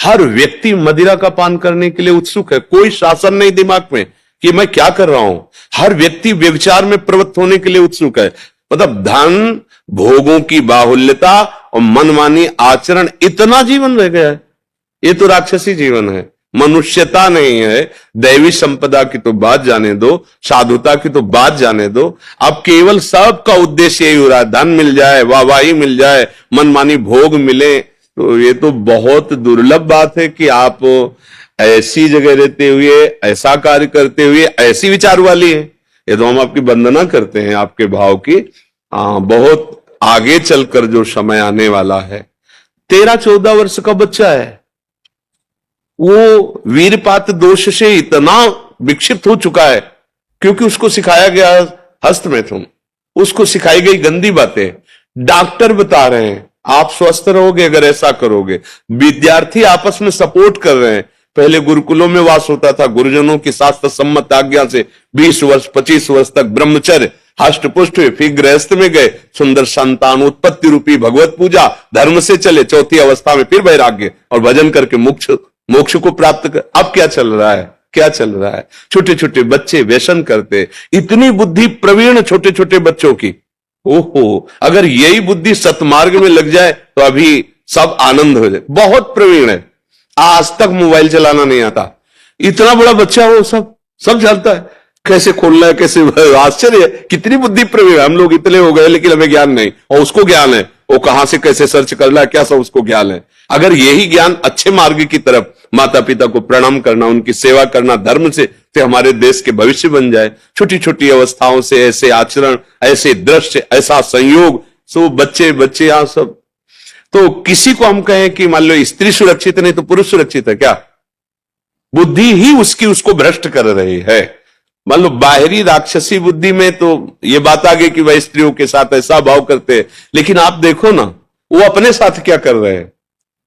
हर व्यक्ति मदिरा का पान करने के लिए उत्सुक है, कोई शासन नहीं दिमाग में कि मैं क्या कर रहा हूं। हर व्यक्ति व्यभिचार में प्रवृत्त होने के लिए उत्सुक है। मतलब धन, भोगों की बाहुल्यता और मनमानी आचरण, इतना जीवन रह गया है। ये तो राक्षसी जीवन है, मनुष्यता नहीं है। दैवी संपदा की तो बात जाने दो, साधुता की तो बात जाने दो। अब केवल सबका उद्देश्य यही हो रहा है, धन मिल जाए, वाहवाही मिल जाए, मनमानी भोग मिले। तो ये तो बहुत दुर्लभ बात है कि आप ऐसी जगह रहते हुए, ऐसा कार्य करते हुए, ऐसी विचार वाली है। ये तो हम आपकी वंदना करते हैं, आपके भाव की। बहुत आगे चलकर जो समय आने वाला है, 13-14 वर्ष का बच्चा है, वो वीरपात दोष से इतना विक्षिप्त हो चुका है क्योंकि उसको सिखाया गया हस्त में तुम, उसको सिखाई गई गंदी बातें। डॉक्टर बता रहे हैं आप स्वस्थ रहोगे अगर ऐसा करोगे। विद्यार्थी आपस में सपोर्ट कर रहे हैं। पहले गुरुकुलों में वास होता था, गुरुजनों की शास्त्र सम्मत आज्ञा से 20 वर्ष 25 वर्ष तक ब्रह्मचर्य हष्ट पुष्ट हुए, फिर गृहस्थ में गए, सुंदर संतान उत्पत्ति रूपी भगवत पूजा, धर्म से चले, चौथी अवस्था में फिर वैराग्य और भजन करके मोक्ष को प्राप्त कर। अब क्या चल रहा है, क्या चल रहा है? छोटे छोटे बच्चे व्यसन करते, इतनी बुद्धि प्रवीण छोटे छोटे बच्चों की। ओहो, अगर यही बुद्धि सतमार्ग में लग जाए तो अभी सब आनंद हो जाए। बहुत प्रवीण है, आज तक मोबाइल चलाना नहीं आता, इतना बड़ा बच्चा हो, सब जानता है कैसे खोलना है, कैसे। आश्चर्य है कितनी बुद्धि प्रवीण। हम लोग इतने हो गए लेकिन हमें ज्ञान नहीं, और उसको ज्ञान है, वो कहां से कैसे सर्च करना है, क्या सब उसको ज्ञान है। अगर यही ज्ञान अच्छे मार्ग की तरफ, माता पिता को प्रणाम करना, उनकी सेवा करना धर्म से, तो हमारे देश के भविष्य बन जाए। छोटी छोटी अवस्थाओं से ऐसे आचरण, ऐसे दृश्य, ऐसा संयोग, सो बच्चे यहां सब। तो किसी को हम कहें कि मान लो स्त्री सुरक्षित नहीं तो पुरुष सुरक्षित है क्या? बुद्धि ही उसको भ्रष्ट कर रही है। मान लो बाहरी राक्षसी बुद्धि में तो ये बात आ गई कि वह स्त्रियों के साथ ऐसा भाव करते हैं, लेकिन आप देखो ना वो अपने साथ क्या कर रहे हैं।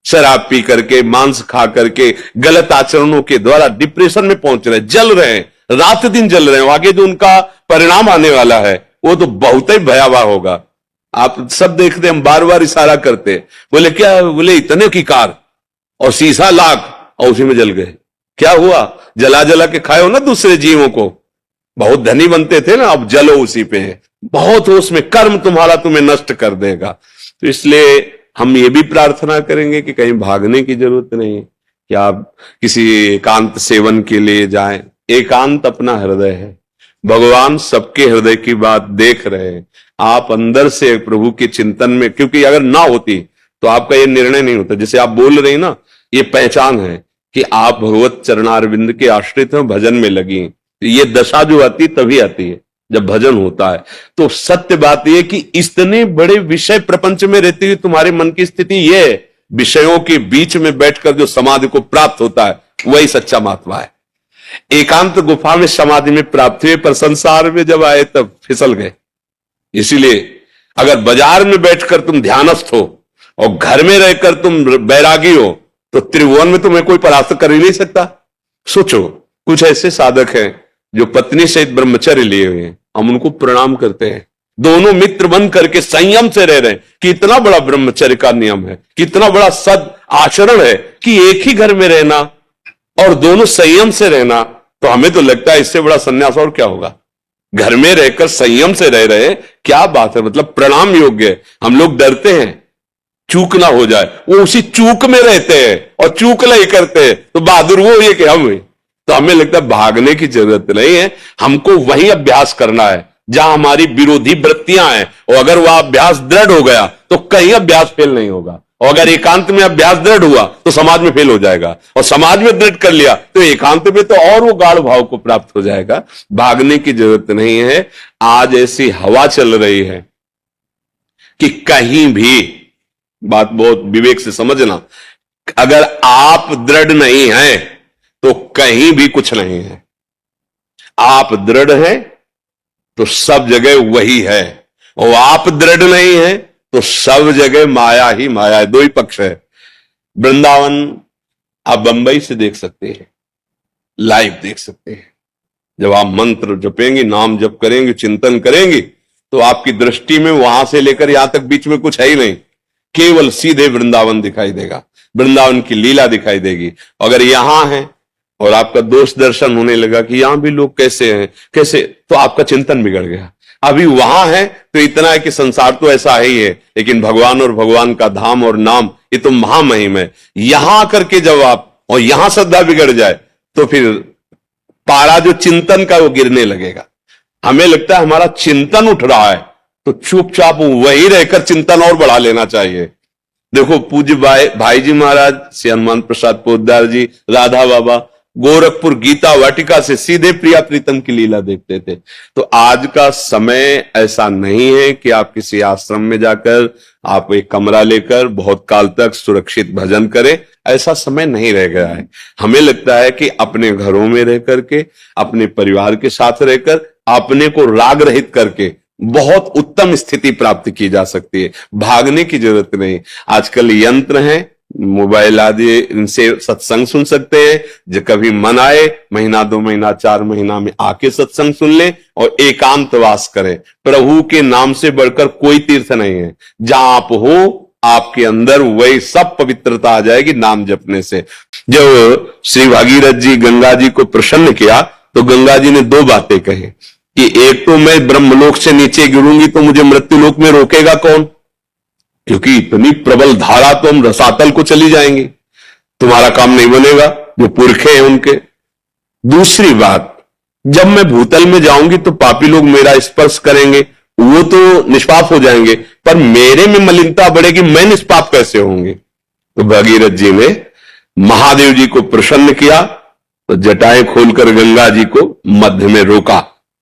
शराब पी करके, मांस खा करके, गलत आचरणों के द्वारा डिप्रेशन में पहुंच रहे हैं, जल रहे हैं, रात दिन जल रहे हैं। आगे जो उनका परिणाम आने वाला है वो तो बहुत ही भयावह होगा। आप सब देखते, हम बार बार इशारा करते, बोले क्या, बोले इतने की कार और शीशा लाख और उसी में जल गए। क्या हुआ? जला जला के खाए हो ना दूसरे जीवों को। बहुत धनी बनते थे ना, अब जलो उसी पे है। बहुत हो उसमें, कर्म तुम्हारा तुम्हें नष्ट कर देगा। तो इसलिए हम ये भी प्रार्थना करेंगे कि कहीं भागने की जरूरत नहीं कि आप किसी एकांत सेवन के लिए जाएं। एकांत अपना हृदय है, भगवान सबके हृदय की बात देख रहे हैं। आप अंदर से प्रभु के चिंतन में, क्योंकि अगर ना होती तो आपका ये निर्णय नहीं होता। जैसे आप बोल रही ना, ये पहचान है कि आप भगवत चरणारविंद के आश्रित हैं, भजन में लगी। ये दशा जो आती तभी आती है जब भजन होता है। तो सत्य बात यह कि इतने बड़े विषय प्रपंच में रहती हुई तुम्हारे मन की स्थिति ये है, विषयों के बीच में बैठकर जो समाधि को प्राप्त होता है वही सच्चा महात्मा है। एकांत गुफा में समाधि में प्राप्त हुए, पर संसार में जब आए तब फिसल गए। इसीलिए अगर बाजार में बैठकर तुम ध्यानस्थ हो और घर में रहकर तुम बैरागी हो तो त्रिभुवन में तुम्हें कोई परास्त कर ही नहीं सकता। सोचो, कुछ ऐसे साधक हैं जो पत्नी सहित ब्रह्मचर्य लिए हुए हैं, हम उनको प्रणाम करते हैं। दोनों मित्र बन करके संयम से रह रहे हैं। कितना बड़ा ब्रह्मचर्य का नियम है, कितना बड़ा सद आचरण है कि एक ही घर में रहना और दोनों संयम से रहना। तो हमें तो लगता है इससे बड़ा संन्यास और क्या होगा। घर में रहकर संयम से रह रहे हैं, क्या बात है। मतलब प्रणाम योग्य है। हम लोग डरते हैं चूक ना हो जाए, वो उसी चूक में रहते हैं और चूक नहीं करते हैं, तो बहादुर वो ये कि हम हुए। तो हमें लगता है भागने की जरूरत नहीं है, हमको वही अभ्यास करना है जहां हमारी विरोधी वृत्तियां हैं। और अगर वह अभ्यास दृढ़ हो गया तो कहीं अभ्यास फेल नहीं होगा। और अगर एकांत में अभ्यास दृढ़ हुआ तो समाज में फेल हो जाएगा, और समाज में दृढ़ कर लिया तो एकांत में तो और वो गाढ़ भाव को प्राप्त हो जाएगा। भागने की जरूरत नहीं है। आज ऐसी हवा चल रही है कि कहीं भी, बात बहुत विवेक से समझना, अगर आप दृढ़ नहीं हैं तो कहीं भी कुछ नहीं है। आप दृढ़ हैं तो सब जगह वही है, और आप दृढ़ नहीं है तो सब जगह माया ही माया है। दो ही पक्ष है। वृंदावन आप बंबई से देख सकते हैं, लाइव देख सकते हैं। जब आप मंत्र जपेंगे, नाम जप करेंगे, चिंतन करेंगे, तो आपकी दृष्टि में वहां से लेकर यहां तक बीच में कुछ है ही नहीं, केवल सीधे वृंदावन दिखाई देगा। वृंदावन की लीला दिखाई देगी। अगर यहां है और आपका दोष दर्शन होने लगा कि यहां भी लोग कैसे हैं कैसे, तो आपका चिंतन बिगड़ गया। अभी वहां है तो इतना है कि संसार तो ऐसा ही है, लेकिन भगवान और भगवान का धाम और नाम ये तो महामहिम है। यहां आकर के जब आप और यहां श्रद्धा बिगड़ जाए तो फिर पारा जो चिंतन का वो गिरने लगेगा। हमें लगता है हमारा चिंतन उठ रहा है तो चुपचाप वही रहकर चिंतन और बढ़ा लेना चाहिए। देखो पूज्य भाई जी महाराज, श्री हनुमान प्रसाद पोद्दार जी, राधा बाबा गोरखपुर गीता वाटिका से सीधे प्रिया प्रीतम की लीला देखते थे। तो आज का समय ऐसा नहीं है कि आप किसी आश्रम में जाकर आप एक कमरा लेकर बहुत काल तक सुरक्षित भजन करें, ऐसा समय नहीं रह गया है। हमें लगता है कि अपने घरों में रह करके, अपने परिवार के साथ रहकर, अपने को राग रहित करके बहुत उत्तम स्थिति प्राप्त की जा सकती है। भागने की जरूरत नहीं। आजकल यंत्र हैं, मोबाइल आदि, इनसे सत्संग सुन सकते हैं। जो कभी मन आए महीना 2 महीना 4 महीना में आके सत्संग सुन ले और एकांतवास करें। प्रभु के नाम से बढ़कर कोई तीर्थ नहीं है। जहां आप हो आपके अंदर वही सब पवित्रता आ जाएगी नाम जपने से। जब श्री भागीरथ जी गंगा जी को प्रसन्न किया तो गंगा जी ने 2 बातें कही कि एक तो मैं ब्रह्मलोक से नीचे गिरूंगी तो मुझे मृत्युलोक में रोकेगा कौन, क्योंकि इतनी प्रबल धारा तो हम रसातल को चली जाएंगी, तुम्हारा काम नहीं बनेगा, जो पुरखे हैं उनके। दूसरी बात, जब मैं भूतल में जाऊंगी तो पापी लोग मेरा स्पर्श करेंगे, वो तो निष्पाप हो जाएंगे, पर मेरे में मलिनता बढ़ेगी, मैं निष्पाप कैसे होंगे। तो भगीरथ जी ने महादेव जी को प्रसन्न किया तो जटाएं खोलकर गंगा जी को मध्य में रोका,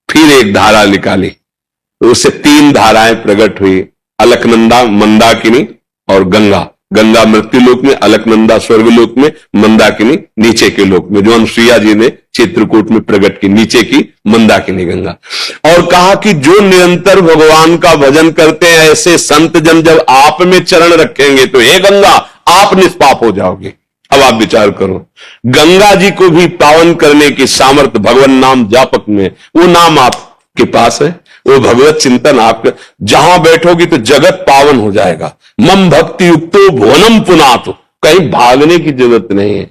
फिर एक धारा निकाली तो उससे 3 धाराएं प्रकट हुई, अलकनंदा, मंदाकिनी और गंगा। गंगा मृत्युलोक में, अलकनंदा स्वर्गलोक में, मंदाकिनी नीचे के लोक में, जो अनुसुईया जी ने चित्रकूट में प्रकट की, नीचे की मंदाकिनी गंगा। और कहा कि जो निरंतर भगवान का भजन करते हैं ऐसे संत जन जब आप में चरण रखेंगे तो हे गंगा आप निष्पाप हो जाओगे। अब आप विचार करो, गंगा जी को भी पावन करने की सामर्थ्य भगवान नाम जापक में, वो नाम आपके पास है, वो भगवत चिंतन आपके, जहां बैठोगी तो जगत पावन हो जाएगा। मम भक्ति युक्तो भुवनम पुनातु, कहीं भागने की जरूरत नहीं है,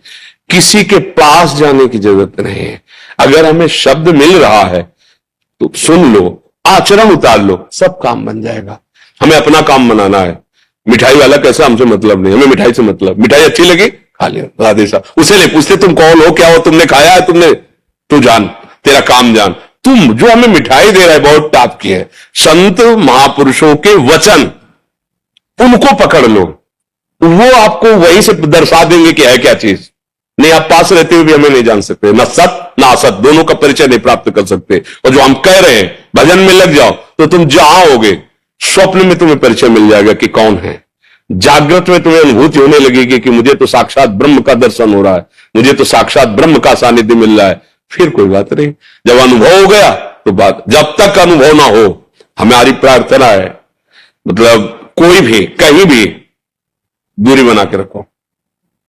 किसी के पास जाने की जरूरत नहीं है। अगर हमें शब्द मिल रहा है तो सुन लो, आचरण उतार लो, सब काम बन जाएगा। हमें अपना काम बनाना है। मिठाई वाला कैसा, हमसे मतलब नहीं, हमें मिठाई से मतलब। मिठाई अच्छी लगी खा लिया, राधे साहब, उसे नहीं पूछते तुम कौन हो, क्या हो, तुमने खाया है, तुमने, तू जान, तेरा काम जान। तुम जो हमें मिठाई दे रहा है बहुत टाप की है, संत महापुरुषों के वचन, उनको पकड़ लो, वो आपको वहीं से दर्शा देंगे कि है क्या चीज। नहीं, आप पास रहते हुए भी हमें नहीं जान सकते, ना सत ना असत, दोनों का परिचय नहीं प्राप्त कर सकते। और जो हम कह रहे हैं भजन में लग जाओ तो तुम जहां होगे स्वप्न में तुम्हें परिचय मिल जाएगा कि कौन है। जागृत में तुम्हें अनुभूति होने लगेगी कि मुझे तो साक्षात ब्रह्म का दर्शन हो रहा है, मुझे तो साक्षात ब्रह्म का सानिध्य मिल रहा है। फिर कोई बात नहीं, जब अनुभव हो गया तो बात, जब तक अनुभव ना हो हमारी प्रार्थना है, मतलब कोई भी कहीं भी दूरी बना के रखो।